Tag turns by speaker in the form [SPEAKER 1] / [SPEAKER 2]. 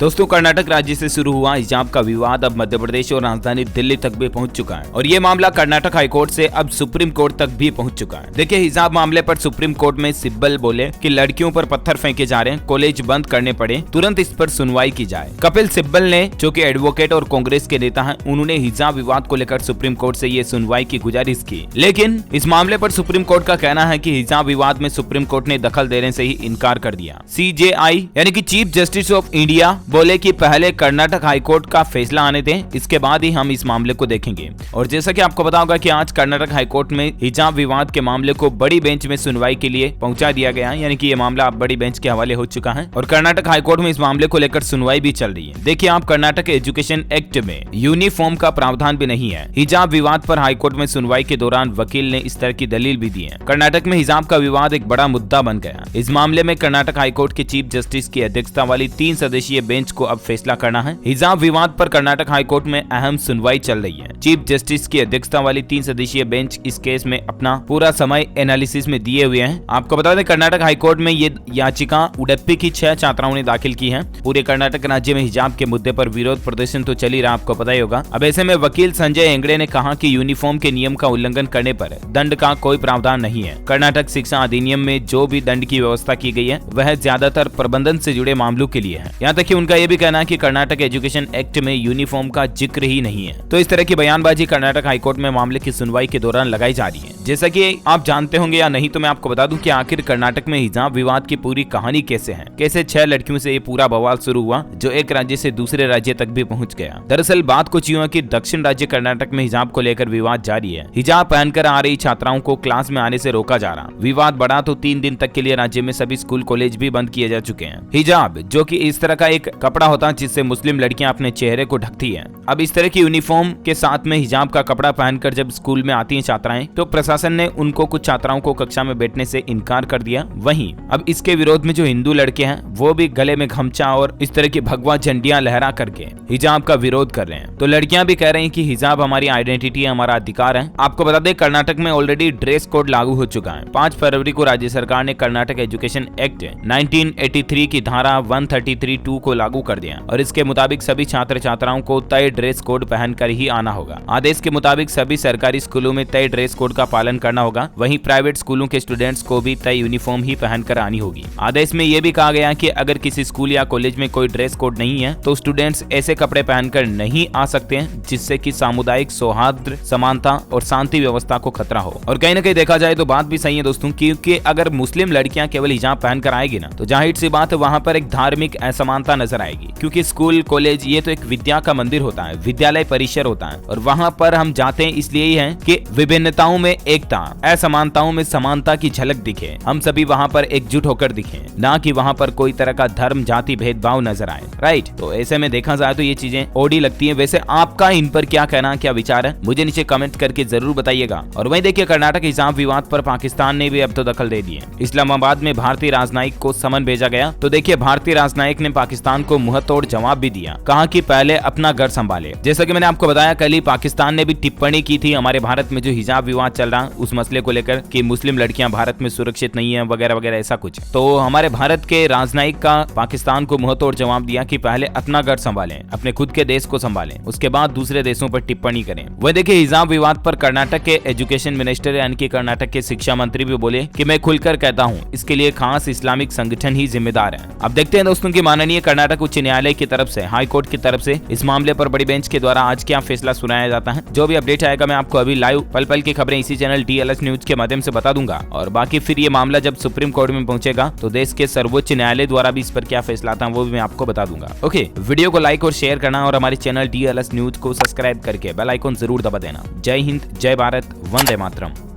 [SPEAKER 1] दोस्तों, कर्नाटक राज्य से शुरू हुआ हिजाब का विवाद अब मध्य प्रदेश और राजधानी दिल्ली तक भी पहुंच चुका है और ये मामला कर्नाटक हाईकोर्ट से अब सुप्रीम कोर्ट तक भी पहुंच चुका है। देखिए, हिजाब मामले पर सुप्रीम कोर्ट में सिब्बल बोले कि लड़कियों पर पत्थर फेंके जा रहे हैं, कॉलेज बंद करने पड़े, तुरंत इस पर सुनवाई की जाए। कपिल सिब्बल ने, जो कि एडवोकेट और कांग्रेस के नेता हैं, उन्होंने हिजाब विवाद को लेकर सुप्रीम कोर्ट से ये सुनवाई की गुजारिश की। लेकिन इस मामले पर सुप्रीम कोर्ट का कहना है कि हिजाब विवाद में सुप्रीम कोर्ट ने दखल देने से ही इनकार कर दिया। CJI यानी कि चीफ जस्टिस ऑफ इंडिया बोले कि पहले कर्नाटक हाईकोर्ट का फैसला आने दें, इसके बाद ही हम इस मामले को देखेंगे। और जैसा कि आपको पता होगा कि आज कर्नाटक हाईकोर्ट में हिजाब विवाद के मामले को बड़ी बेंच में सुनवाई के लिए पहुंचा दिया गया है, यानी कि ये मामला अब बड़ी बेंच के हवाले हो चुका है और कर्नाटक हाईकोर्ट में इस मामले को लेकर सुनवाई भी चल रही है। देखिए, आप कर्नाटक एजुकेशन एक्ट में यूनिफॉर्म का प्रावधान भी नहीं है। हिजाब विवाद पर हाईकोर्ट में सुनवाई के दौरान वकील ने इस तरह की दलील भी दी है। कर्नाटक में हिजाब का विवाद एक बड़ा मुद्दा बन गया। इस मामले में कर्नाटक हाईकोर्ट के चीफ जस्टिस की अध्यक्षता वाली 3 सदस्यीय बेंच को अब फैसला करना है। हिजाब विवाद पर कर्नाटक हाईकोर्ट में अहम सुनवाई चल रही है। चीफ जस्टिस की अध्यक्षता वाली 3 सदस्यीय बेंच इस केस में अपना पूरा समय एनालिसिस में दिए हुए हैं। आपको बता दें, कर्नाटक हाईकोर्ट में ये याचिका उडुपी की 6 छात्राओं ने दाखिल की है। पूरे कर्नाटक राज्य में हिजाब के मुद्दे पर विरोध प्रदर्शन तो चल ही रहा, आपको पता ही होगा। अब ऐसे में वकील संजय हेगड़े ने कहा कि यूनिफॉर्म के नियम का उल्लंघन करने पर दंड का कोई प्रावधान नहीं है। कर्नाटक शिक्षा अधिनियम में जो भी दंड की व्यवस्था की गई है वह ज्यादातर प्रबंधन से जुड़े मामलों के लिए है। यहाँ तक कि उनका यह भी कहना है कि कर्नाटक एजुकेशन एक्ट में यूनिफॉर्म का जिक्र ही नहीं है। तो इस तरह की बयानबाजी कर्नाटक हाईकोर्ट में मामले की सुनवाई के दौरान लगाई जा रही है। जैसा कि आप जानते होंगे या नहीं, तो मैं आपको बता दूं कि आखिर कर्नाटक में हिजाब विवाद की पूरी कहानी कैसे है, कैसे 6 लड़कियों से ये पूरा बवाल शुरू हुआ जो एक राज्य से दूसरे राज्य तक भी पहुंच गया। दरअसल बात कुछ यूं है कि दक्षिण राज्य कर्नाटक में हिजाब को लेकर विवाद जारी है। हिजाब पहनकर आ रही छात्राओं को क्लास में आने से रोका जा रहा। विवाद बढ़ा तो 3 दिन तक के लिए राज्य में सभी स्कूल कॉलेज भी बंद किए जा चुके हैं। हिजाब, जो कि इस तरह का एक कपड़ा होता है जिससे मुस्लिम लड़कियां अपने चेहरे को ढकती है। अब इस तरह की यूनिफॉर्म के साथ में हिजाब का कपड़ा पहनकर जब स्कूल में आती हैं छात्राएं, तो प्रशासन ने उनको कुछ छात्राओं को कक्षा में बैठने से इनकार कर दिया। वहीं अब इसके विरोध में जो हिंदू लड़के हैं वो भी गले में गमछा और इस तरह की भगवा झंडियां लहरा करके हिजाब का विरोध कर रहे हैं। तो लड़कियां भी कह रही हैं कि हिजाब हमारी आइडेंटिटी है, हमारा अधिकार है। आपको बता दें, कर्नाटक में ऑलरेडी ड्रेस कोड लागू हो चुका है। 5 फरवरी को राज्य सरकार ने कर्नाटक एजुकेशन एक्ट 1983 की धारा 133(2) को लागू कर दिया और इसके मुताबिक सभी छात्र छात्राओं को तय ड्रेस कोड पहनकर ही आना होगा। आदेश के मुताबिक सभी सरकारी स्कूलों में तय ड्रेस कोड का पालन करना होगा। वहीं प्राइवेट स्कूलों के स्टूडेंट्स को भी तय यूनिफॉर्म ही पहनकर आनी होगी। आदेश में यह भी कहा गया कि अगर किसी स्कूल या कॉलेज में कोई ड्रेस कोड नहीं है तो स्टूडेंट्स ऐसे कपड़े पहनकर नहीं आ सकते हैं जिससे कि सामुदायिक सौहार्द, समानता और शांति व्यवस्था को खतरा हो। और कहीं ना कहीं देखा जाए तो बात भी सही है दोस्तों, क्योंकि अगर मुस्लिम लड़कियां केवल हिजाब पहनकर आएगी ना, तो जाहिर सी बात है वहां पर एक धार्मिक असमानता नजर आएगी। क्योंकि स्कूल कॉलेज ये तो एक विद्या का मंदिर होता है, विद्यालय परिसर होता है और वहां पर हम जाते हैं इसलिए ही है कि विभिन्नताओं में एकता, असमानताओं में समानता की झलक दिखे, हम सभी वहां पर एकजुट होकर दिखें, ना कि वहां पर कोई तरह का धर्म जाति भेदभाव नजर आए। राइट, तो ऐसे में देखा जाए तो ये चीजें ओडी लगती है। वैसे आपका इन पर क्या कहना, क्या विचार है, मुझे नीचे कमेंट करके जरूर बताइएगा। और वहीं देखिए, कर्नाटक हिजाब विवाद पर पाकिस्तान ने भी अब तो दखल दे दी है। इस्लामाबाद में भारतीय राजनयिक को समन भेजा गया। तो देखिए, भारतीय राजनयिक ने पाकिस्तान को मुंहतोड़ जवाब भी दिया, कहा कि पहले अपना घर संभाले। जैसा कि मैंने आपको बताया, कल ही पाकिस्तान ने भी टिप्पणी की थी हमारे भारत में जो हिजाब विवाद चल रहा उस मसले को लेकर कि मुस्लिम लड़कियां भारत में सुरक्षित नहीं है वगैरह वगैरह ऐसा कुछ। तो हमारे भारत के राजनयिक का पाकिस्तान को मुंहतोड़ जवाब दिया कि पहले अपना घर संभालें, अपने खुद के देश को संभालें, उसके बाद दूसरे देशों पर टिप्पणी करें। वह देखिए, हिजाब विवाद पर कर्नाटक के एजुकेशन मिनिस्टर यानी कि कर्नाटक के शिक्षा मंत्री भी बोले कि मैं खुलकर कहता हूं, इसके लिए खास इस्लामिक संगठन ही जिम्मेदार है। अब देखते हैं दोस्तों कि माननीय कर्नाटक उच्च न्यायालय की तरफ से, हाई कोर्ट की तरफ से इस मामले पर बड़ी बेंच के द्वारा आज क्या फैसला सुनाया जाता है। जो भी अपडेट आएगा मैं आपको अभी लाइव पल पल की खबरें इसी चैनल DLS न्यूज के माध्यम से बता दूंगा। और बाकी फिर ये मामला जब सुप्रीम कोर्ट में पहुंचेगा तो देश के सर्वोच्च न्यायालय द्वारा भी इस पर क्या फैसला आता है वो भी मैं आपको बता दूंगा। ओके, वीडियो को लाइक और शेयर करना और हमारे चैनल DLS न्यूज को सब्सक्राइब करके बेल आइकन जरूर दबा देना। जय हिंद, जय भारत, वंदे मातरम।